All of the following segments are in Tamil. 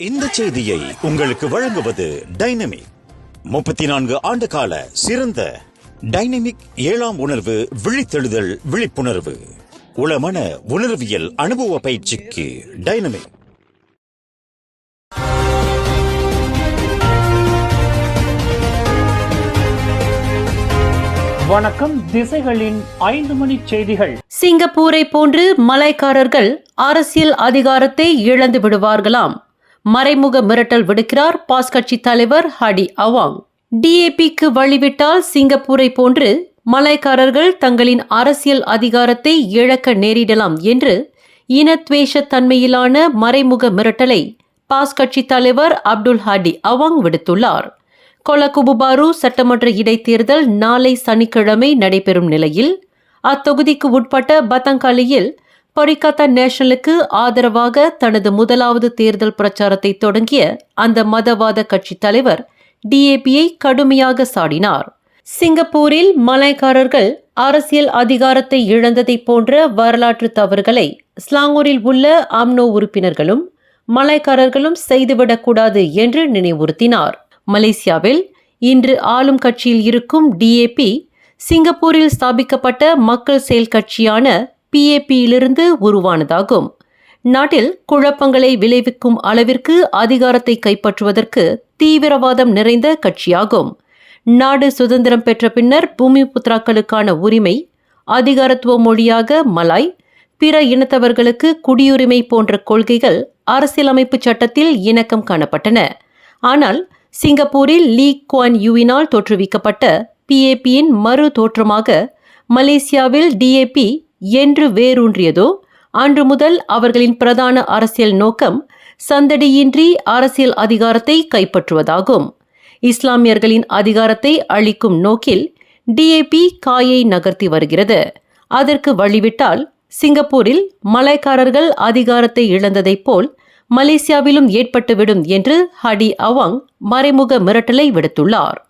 இந்த செய்தியை உங்களுக்கு வழங்குவது டைனமிக். 34 ஆண்டு கால சிறந்த டைனமிக் 7ஆம் உணர்வு விழித்தெழுதல் விழிப்புணர்வு உளமன உணர்வியல் அனுபவ பயிற்சிக்கு டைனமிக். வணக்கம். திசைகளின் 5 மணி செய்திகள். சிங்கப்பூரை போன்று மலாய்க்காரர்கள் அரசியல் அதிகாரத்தை இழந்து விடுவார்களாம். மறைமுக மிரட்டல் விடுக்கிறார் பாஸ் கட்சி தலைவர் ஹடி அவாங். டிஏபிக்கு வழிவிட்டால் சிங்கப்பூரை போன்று மலாய்க்காரர்கள் தங்களின் அரசியல் அதிகாரத்தை இழக்க நேரிடலாம் என்று இனத்வேஷ தன்மையிலான மறைமுக மிரட்டலை பாஸ் கட்சி தலைவர் அப்துல் ஹடி அவாங் விடுத்துள்ளார். கொலகுபுபாரு சட்டமன்ற இடைத்தேர்தல் நாளை சனிக்கிழமை நடைபெறும் நிலையில் அத்தொகுதிக்கு உட்பட்ட பத்தங்காலியில் பரிகாத்தா நேஷனலுக்கு ஆதரவாக தனது முதலாவது தேர்தல் பிரச்சாரத்தை தொடங்கிய அந்த மதவாத கட்சி தலைவர் டிஏபியை கடுமையாக சாடினார். சிங்கப்பூரில் மலாய்க்காரர்கள் அரசியல் அதிகாரத்தை இழந்ததை போன்ற வரலாற்று தவறுகளை ஸ்லாங்கூரில் உள்ள அம்னோ உறுப்பினர்களும் மலாய்க்காரர்களும் செய்துவிடக்கூடாது என்று நினைவுறுத்தினார். மலேசியாவில் இன்று ஆளும் கட்சியில் இருக்கும் டிஏபி சிங்கப்பூரில் ஸ்தாபிக்கப்பட்ட மக்கள் செயல் கட்சியான பிஏபியிலிருந்து உருவானதாகும். நாட்டில் குழப்பங்களை விளைவிக்கும் அளவிற்கு அதிகாரத்தை கைப்பற்றுவதற்கு தீவிரவாதம் நிறைந்த கட்சியாகும். நாடு சுதந்திரம் பெற்ற பின்னர் பூமி புத்ராக்களுக்கான உரிமை, அதிகாரத்துவ மொழியாக மலாய், பிற இனத்தவர்களுக்கு குடியுரிமை போன்ற கொள்கைகள் அரசியலமைப்பு சட்டத்தில் இணக்கம் காணப்பட்டன. ஆனால் சிங்கப்பூரில் லீ குவான் யூவினால் தோற்றுவிக்கப்பட்ட பிஏபியின் மறு தோற்றமாக மலேசியாவில் டிஏபி என்று வேரூன்றியதோ அன்று முதல் அவர்களின் பிரதான அரசியல் நோக்கம் சந்தடியின்றி அரசியல் அதிகாரத்தை கைப்பற்றுவதாகும். இஸ்லாமியர்களின் அதிகாரத்தை அளிக்கும் நோக்கில் டிஏபி காயை நகர்த்தி வருகிறது. அதற்கு வழிவிட்டால் சிங்கப்பூரில் மலாய்க்காரர்கள் அதிகாரத்தை இழந்ததைப் போல் மலேசியாவிலும் ஏற்பட்டுவிடும் என்று ஹடி அவாங் மறைமுக மிரட்டலை விடுத்துள்ளார்.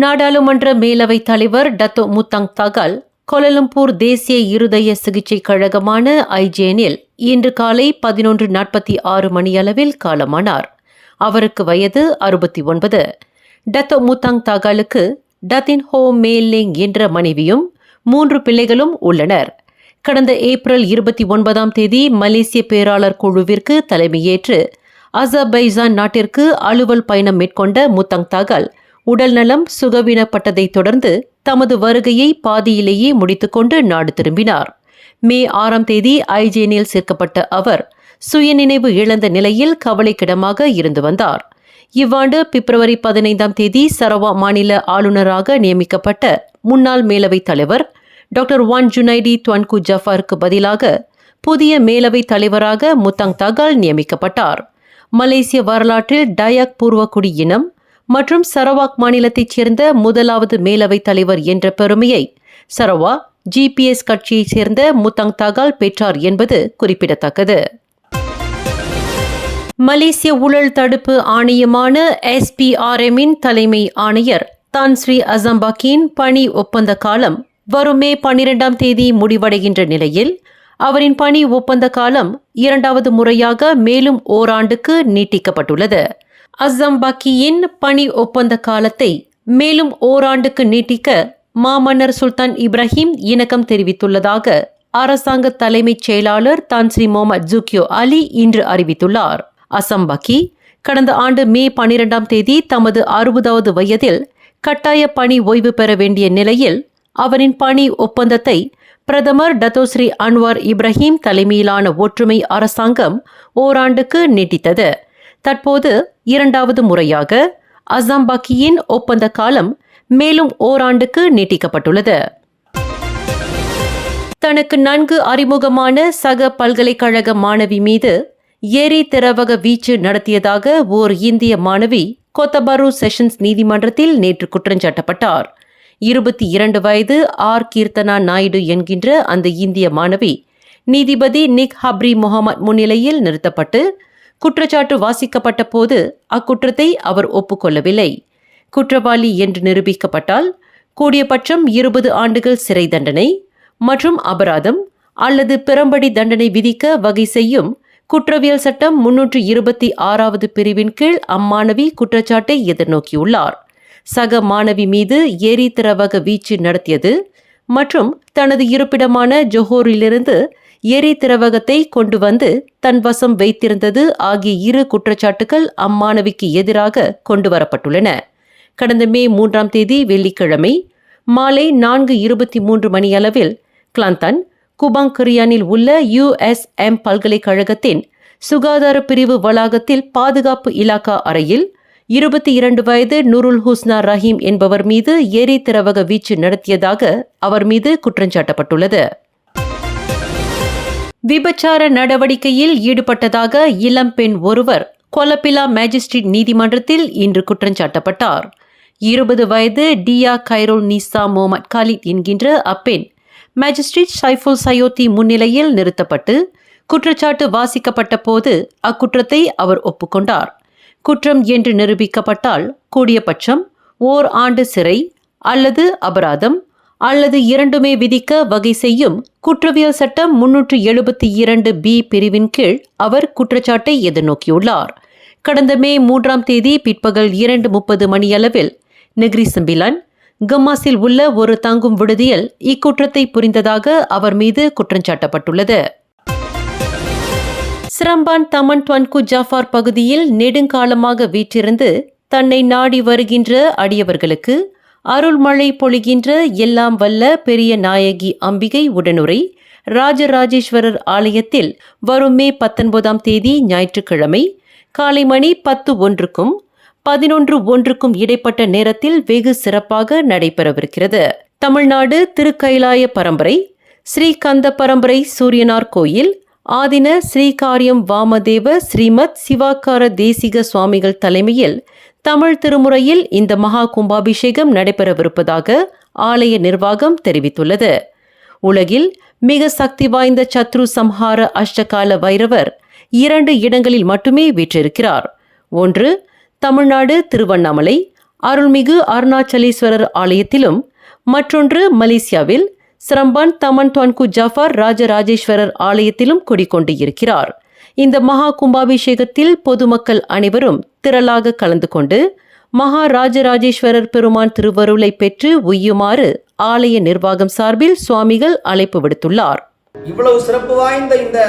நாடாளுமன்ற மேலவைத் தலைவர் டத்தோ முத்தாங் தகால் கோலாலம்பூர் தேசிய இருதய சிகிச்சை கழகமான ஐஜேனில் இன்று காலை 11:46 மணியளவில் காலமானார். அவருக்கு வயது 69. டத்தோ முத்தாங் தகாலுக்கு டத்தின் ஹோ மேல்லேங் என்ற மனைவியும் 3 பிள்ளைகளும் உள்ளனர். கடந்த ஏப்ரல் 29ஆம் தேதி மலேசிய பேராளர் குழுவிற்கு தலைமையேற்று அசர்பைஜான் நாட்டிற்கு அலுவல் பயணம் மேற்கொண்ட முத்தாங் தகால் உடல்நலம் சுகவீனப்பட்டதை தொடர்ந்து தமது வருகையை பாதியிலேயே முடித்துக்கொண்டு நாடு திரும்பினார். மே 6ஆம் தேதி ஐஜேனில் சேர்க்கப்பட்ட அவர் சுயநினைவு இழந்த நிலையில் கவலைக்கிடமாக இருந்து வந்தார். இவ்வாண்டு பிப்ரவரி 15ஆம் தேதி சரவா மாநில ஆளுநராக நியமிக்கப்பட்ட முன்னாள் மேலவைத் தலைவர் டாக்டர் வான் ஜுனைடி துவான்கு ஜஃபாருக்கு பதிலாக புதிய மேலவைத் தலைவராக முத்தாங் தகால் நியமிக்கப்பட்டார். மலேசிய வரலாற்றில் டயாக் பூர்வக்குடி இனம் மற்றும் சரவாக் மாநிலத்தைச் சேர்ந்த முதலாவது மேலவைத் தலைவர் என்ற பெருமையை சரவா ஜிபிஎஸ் கட்சியைச் சேர்ந்த முத்தாங் தகால் பெற்றார் என்பது குறிப்பிடத்தக்கது. மலேசிய ஊழல் தடுப்பு ஆணையமான SPRM-இன் தலைமை ஆணையர் தான் ஸ்ரீ அசம்பாக்கின் பணி ஒப்பந்த காலம் வரும் மே 12ஆம் தேதி முடிவடைகின்ற நிலையில் அவரின் பணி ஒப்பந்த காலம் 2வது முறையாக மேலும் ஓராண்டுக்கு நீட்டிக்கப்பட்டுள்ளது. அசம்பாக்கியின் பணி ஒப்பந்த காலத்தை மேலும் ஓராண்டுக்கு நீட்டிக்க மாமன்னர் சுல்தான் இப்ராஹிம் இணக்கம் தெரிவித்துள்ளதாக அரசாங்க தலைமைச் செயலாளர் தான் ஸ்ரீ முகமது ஜூக்கியோ அலி இன்று அறிவித்துள்ளார். அசம்பாக்கி கடந்த ஆண்டு மே 12ஆம் தேதி தமது 60வது வயதில் கட்டாய பணி ஓய்வு பெற வேண்டிய நிலையில் அவரின் பணி ஒப்பந்தத்தை பிரதமர் டத்தோஸ்ரீ அன்வார் இப்ராஹிம் தலைமையிலான ஒற்றுமை அரசாங்கம் ஓராண்டுக்கு நீட்டித்தது. தற்போது 2வது முறையாக அசம்பாக்கியின் ஒப்பந்த காலம் மேலும் ஓராண்டுக்கு நீட்டிக்கப்பட்டுள்ளது. தனக்கு நன்கு அறிமுகமான சக பல்கலைக்கழக மாணவி மீது எரி திரவக வீச்சு நடத்தியதாக ஓர் இந்திய மாணவி கோத்தபாரு செஷன்ஸ் நீதிமன்றத்தில் நேற்று குற்றஞ்சாட்டப்பட்டார். 22 வயது கீர்த்தனா நாயுடு என்கின்ற அந்த இந்திய மாணவி நீதிபதி நிக் ஹப்ரி முகமது முன்னிலையில் நிறுத்தப்பட்டு குற்றச்சாட்டு வாசிக்கப்பட்ட போது அக்குற்றத்தை அவர் ஒப்புக்கொள்ளவில்லை. குற்றவாளி என்று நிரூபிக்கப்பட்டால் கூடியபட்சம் 20 ஆண்டுகள் சிறை தண்டனை மற்றும் அபராதம் அல்லது பிறம்படி தண்டனை விதிக்க வகை செய்யும் குற்றவியல் சட்டம் 326வது பிரிவின் கீழ் அம்மாணவி குற்றச்சாட்டை எதிர்நோக்கியுள்ளார். சக மாணவி மீது எரி திரவக வீச்சு நடத்தியது மற்றும் தனது இருப்பிடமான ஜொஹோரிலிருந்து எரி திரவகத்தை கொண்டு வந்து தன் வசம் வைத்திருந்தது ஆகிய 2 குற்றச்சாட்டுகள் அம்மாணவிக்கு எதிராக கொண்டுவரப்பட்டுள்ளன. கடந்த மே 3ஆம் தேதி வெள்ளிக்கிழமை மாலை 4:23 மணியளவில் கிளாந்தன் குபாங் கிரியானில் உள்ள USM பல்கலைக்கழகத்தின் சுகாதார பிரிவு வளாகத்தில் பாதுகாப்பு இலாக்கா அறையில் 22 வயது நூருல் ஹுஸ்னா ரஹீம் என்பவர் மீது எரி திரவக வீச்சு நடத்தியதாக அவர் மீது குற்றஞ்சாட்டப்பட்டுள்ளது. விபச்சார நடவடிக்கையில் ஈடுபட்டதாக இளம் பெண் ஒருவர் கொலப்பிலா மேஜிஸ்ட்ரேட் நீதிமன்றத்தில் இன்று குற்றஞ்சாட்டப்பட்டார். 20 வயது டியா கைரோல் நிசா முகமது காலித் என்கின்ற அப்பெண் மேஜிஸ்ட்ரேட் ஷைஃபுல் சயோத்தி முன்னிலையில் நிறுத்தப்பட்டு குற்றச்சாட்டு வாசிக்கப்பட்ட போது அக்குற்றத்தை அவர் ஒப்புக்கொண்டார். குற்றம் என்று நிரூபிக்கப்பட்டால் கூடியபட்சம் 1 ஆண்டு சிறை அல்லது அபராதம் அல்லது இரண்டுமே விதிக்க வகை செய்யும் குற்றவியல் சட்டம் 372B பிரிவின் கீழ் அவர் குற்றச்சாட்டை எதிர்நோக்கியுள்ளார். கடந்த மே 3ஆம் தேதி பிற்பகல் 2:30 மணியளவில் நெக்ரி சம்பிலான் கம்மாஸில் உள்ள ஒரு தங்கும் விடுதியில் இக்குற்றத்தை புரிந்ததாக அவர் மீது குற்றஞ்சாட்டப்பட்டுள்ளது. சிரம்பான் தமன் டுவன்கு ஜாஃபார் பகுதியில் நெடுங்காலமாக வீற்றிருந்து தன்னை நாடி வருகின்ற அடியவர்களுக்கு அருள்மழை பொழிகின்ற எல்லாம் வல்ல பெரிய நாயகி அம்பிகை உடனுரை ராஜராஜேஸ்வரர் ஆலயத்தில் வரும் மே 19ஆம் தேதி ஞாயிற்றுக்கிழமை காலை மணி 10:01க்கும் 11:01க்கும் இடைப்பட்ட நேரத்தில் வெகு சிறப்பாக நடைபெறவிருக்கிறது. தமிழ்நாடு திருக்கைலாய பரம்பரை ஸ்ரீகந்த பரம்பரை சூரியனார் கோயில் ஆதின ஸ்ரீகாரியம் வாமதேவ ஸ்ரீமத் சிவாக்கார தேசிக சுவாமிகள் தலைமையில் தமிழ் திருமுறையில் இந்த மகா கும்பாபிஷேகம் நடைபெறவிருப்பதாக ஆலய நிர்வாகம் தெரிவித்துள்ளது. உலகில் மிக சக்தி வாய்ந்த சத்ரு சம்ஹார அஷ்டகால வைரவர் 2 இடங்களில் மட்டுமே வீற்றிருக்கிறார். ஒன்று தமிழ்நாடு திருவண்ணாமலை அருள்மிகு அருணாச்சலேஸ்வரர் ஆலயத்திலும், மற்றொன்று மலேசியாவில் சிரம்பான் தமன் டுவன்கு ஜாஃபார் ராஜராஜேஸ்வரர் ஆலயத்திலும் குடிக்கொண்டு இருக்கிறார். இந்த மகா கும்பாபிஷேகத்தில் பொதுமக்கள் அனைவரும் திரளாக கலந்து கொண்டு மகா ராஜராஜேஸ்வரர் பெருமான் திருவருளை பெற்று உய்யுமாறு ஆலய நிர்வாகம் சார்பில் சுவாமிகள் அழைப்பு விடுத்துள்ளார். இவ்வளவு சிறப்பு வாய்ந்த இந்த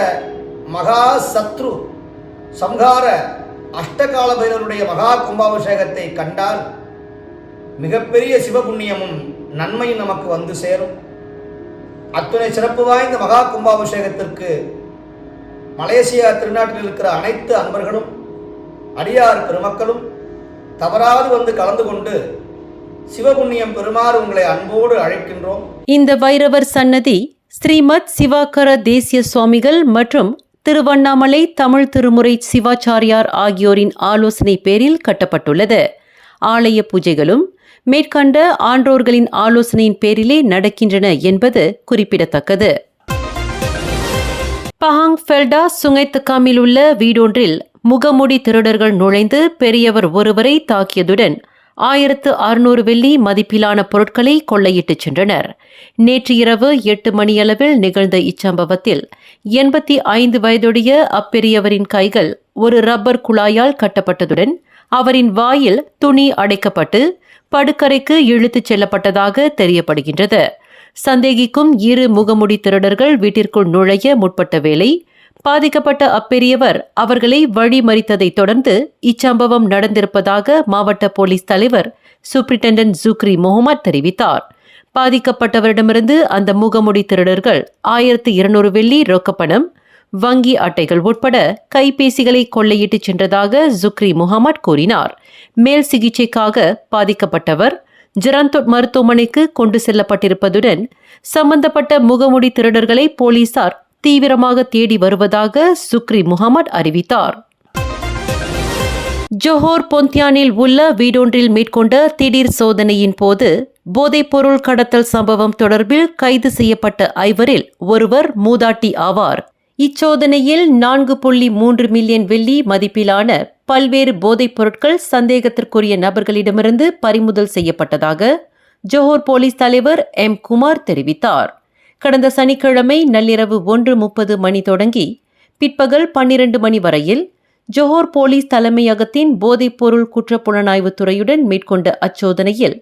மகா சத்ரு சம்ஹார அஷ்டகால பைரவருடைய மகா கும்பாபிஷேகத்தை கண்டால் மிகப்பெரிய சிவபுண்ணியமும் நன்மையும் நமக்கு வந்து சேரும். அத்துணை சிறப்பு வாய்ந்த மகா கும்பாபிஷேகத்திற்கு மலேசியா திருநாட்டில் இருக்கிற அனைத்து அன்பர்களும் அடியார் பெருமக்களும் தவறாது வந்து கலந்து கொண்டு சிவபுண்ணியம் பெறுமாறு உங்களை அன்போடு அழைக்கின்றோம். இந்த வைரவர் சன்னதி ஸ்ரீமத் சிவாக்கர தேசிய சுவாமிகள் மற்றும் திருவண்ணாமலை தமிழ் திருமுறை சிவாச்சாரியார் ஆகியோரின் ஆலோசனை பேரில் கட்டப்பட்டுள்ளது. ஆலய பூஜைகளும் மேற்கண்ட ஆன்றோர்களின் ஆலோசனையின் பேரிலே நடக்கின்றன என்பது குறிப்பிடத்தக்கது. பஹாங் ஃபெல்டா சுங்கைத்தக்காமில் உள்ள வீடொன்றில் முகமூடி திருடர்கள் நுழைந்து பெரியவர் ஒருவரை தாக்கியதுடன் 1600 வெள்ளி மதிப்பிலான பொருட்களை கொள்ளையிட்டுச் சென்றனர். நேற்று இரவு 8 மணியளவில் நிகழ்ந்த இச்சம்பவத்தில் 85 வயதுடைய அப்பெரியவரின் கைகள் ஒரு ரப்பர் குழாயால் கட்டப்பட்டதுடன் அவரின் வாயில் துணி அடைக்கப்பட்டு படுக்கறைக்கு இழுத்துச் செல்லப்பட்டதாக தெரியப்படுகின்றது. சந்தேகிக்கும் 2 முகமுடி திருடர்கள் வீட்டிற்குள் நுழைய முற்பட்ட வேளை பாதிக்கப்பட்ட அப்பெரியவர் அவர்களை வழிமறித்ததைத் தொடர்ந்து இச்சம்பவம் நடந்திருப்பதாக மாவட்ட போலீஸ் தலைவர் சூப்பரிண்டென்டன்ட் ஜுக்ரி முகமது தெரிவித்தார். பாதிக்கப்பட்டவரிடமிருந்து அந்த முகமுடி திருடர்கள் 1200 வெள்ளி ரொக்கப்பணம், வங்கி அட்டைகள் உட்பட கைபேசிகளை கொள்ளையிட்டுச் சென்றதாக ஜுக்ரி முகமது கூறினார். மேல் சிகிச்சைக்காக பாதிக்கப்பட்டவர் ஜெராந்தோட் மருத்துவமனைக்கு கொண்டு செல்லப்பட்டிருப்பதுடன் சம்பந்தப்பட்ட முகமுடி திருடர்களை போலீசார் தீவிரமாக தேடி வருவதாக சுக்ரி முகமது அறிவித்தார். ஜொஹோர் பொந்தியானில் உள்ள வீடொன்றில் மேற்கொண்ட திடீர் சோதனையின் போது போதைப்பொருள் கடத்தல் சம்பவம் தொடர்பில் கைது செய்யப்பட்ட 5வரில் ஒருவர் மூதாட்டி ஆவார். இச்சோதனையில் 4.3 மில்லியன் வெள்ளி மதிப்பிலான பல்வேறு போதைப் பொருட்கள் சந்தேகத்திற்குரிய நபர்களிடமிருந்து பறிமுதல் செய்யப்பட்டதாக ஜொஹோர் போலீஸ் தலைவர் குமார் தெரிவித்தார். கடந்த சனிக்கிழமை நள்ளிரவு 1:30 மணி தொடங்கி பிற்பகல் 12 மணி வரையில் ஜோஹர் போலீஸ் தலைமையகத்தின் போதைப்பொருள் குற்றப்புலனாய்வு துறையுடன் மேற்கொண்ட அச்சோதனையில்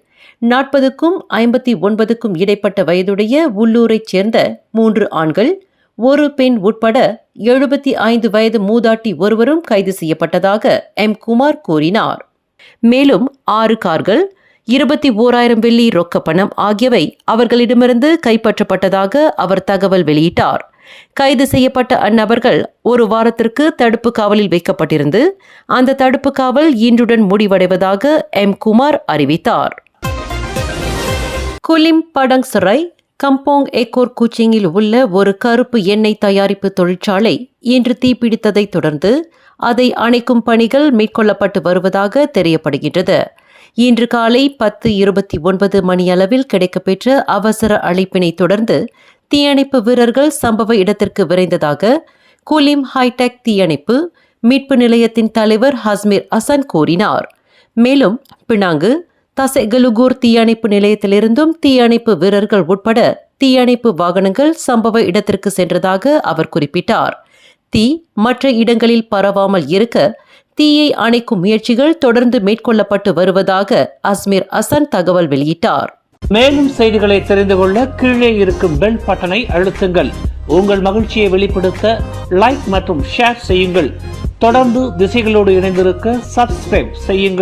40க்கும் 59க்கும் இடைப்பட்ட வயதுடைய உள்ளூரைச் சேர்ந்த 3 ஆண்கள் 1 பெண் உட்பட 75 வயது மூதாட்டி ஒருவரும் கைது செய்யப்பட்டதாக எம். குமார் கூறினார். மேலும் 6 கார்கள், 21,000 வெள்ளி ரொக்கப்பணம் ஆகியவை அவர்களிடமிருந்து கைப்பற்றப்பட்டதாக அவர் தகவல் வெளியிட்டார். கைது செய்யப்பட்ட அந்நபர்கள் 1 வாரத்திற்கு தடுப்பு காவலில் வைக்கப்பட்டிருந்து அந்த தடுப்பு காவல் இன்றுடன் முடிவடைவதாக எம். குமார் அறிவித்தார். குலிம் படங்சராய் கம்போங் எக்கோர் குச்சிங்கில் உள்ள ஒரு கருப்பு எண்ணெய் தயாரிப்பு தொழிற்சாலை இன்று தீப்பிடித்ததை தொடர்ந்து அதை அணைக்கும் பணிகள் மேற்கொள்ளப்பட்டு வருவதாக தெரியப்படுகின்றது. இன்று காலை 10:29 மணியளவில் கிடைக்கப்பெற்ற அவசர அழைப்பினை தொடர்ந்து தீயணைப்பு வீரர்கள் சம்பவ இடத்திற்கு விரைந்ததாக குலிம் ஹைடெக் தீயணைப்பு மீட்பு நிலையத்தின் தலைவர் ஹஸ்மீர் அசன் கூறினார். மேலும் பினாங்கு தசெகலுகூர் தீயணைப்பு நிலையத்திலிருந்தும் தீயணைப்பு வீரர்கள் உட்பட தீயணைப்பு வாகனங்கள் சம்பவ இடத்திற்கு சென்றதாக அவர் குறிப்பிட்டார். தீ மற்ற இடங்களில் பரவாமல் இருக்க தீயை அணைக்கும் முயற்சிகள் தொடர்ந்து மேற்கொள்ளப்பட்டு வருவதாக அஸ்மீர் அசன் தகவல் வெளியிட்டார். மேலும் செய்திகளை தெரிந்து கொள்ள கீழே இருக்கும் பெல் பட்டனை அழுத்துங்கள். உங்கள் மகிழ்ச்சியை வெளிப்படுத்த லைக் மற்றும் ஷேர் செய்யுங்கள். தொடர்ந்து திசைகளோடு இணைந்திருக்க சப்ஸ்கிரைப் செய்யுங்கள்.